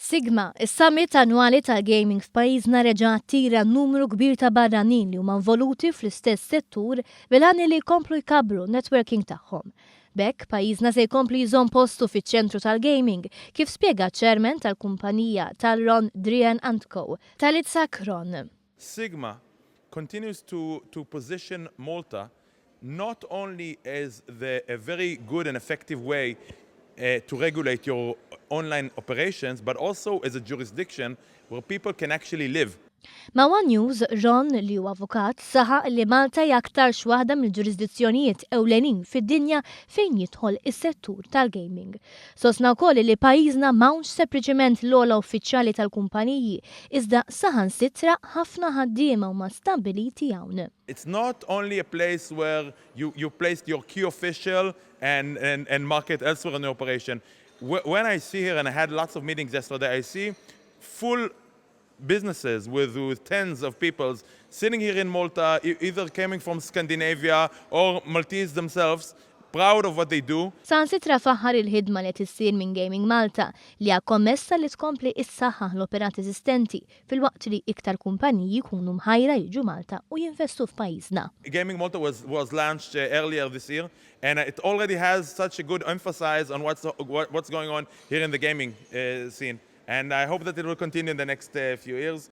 Sigma, is-summit annwali tal-gaming f'Pajjiżna reġa' jattira numru kbir ta' barranin li huma involuti fl-istess settur bil-għani li jkomplu jkabbru networking tagħhom. Bekk Pajjiżna se jkompli jżomm postu fiċ-Ċentru tal-Gaming, kif spjega ċ-Chairman tal-kumpanija tal-Ron Drian & Co. tal-Itzhak Ron. Sigma continues to position Malta not only as a very good and effective way to regulate your online operations, but also as a jurisdiction where people can actually live. Ma' One News, Ron li huwa avukat saħaq li Malta hija aktarx waħda mill-ġurisdizzjonijiet ewlenin fid-dinja fejn jidħol is-settur tal-gaming. Sostna wkoll li Pajjiżna m'hawnx sempliċement l-ogħla uffiċjali tal-kumpaniji, iżda saħansitra ħafna ħaddiema huma stabbiliti hawn. It's not only a place where you placed your key official and market elsewhere in the operation. When I see here, and I had lots of meetings yesterday, I see full businesses with tens of people sitting here in Malta, either coming from Scandinavia or Maltese themselves, proud of what they do. Sansitra faħħar il-ħidma li tissir minn Gaming Malta li hija kommessa li tkompli issaħħaħ l-operat eżistenti fil-waqt li iktar kumpaniji jkunu mħajra jiġu Malta u jinvestu f'Pajjiżna. Gaming Malta was launched earlier this year, and it already has such a good emphasis on what's going on here in the gaming scene. And I hope that it will continue in the next few years.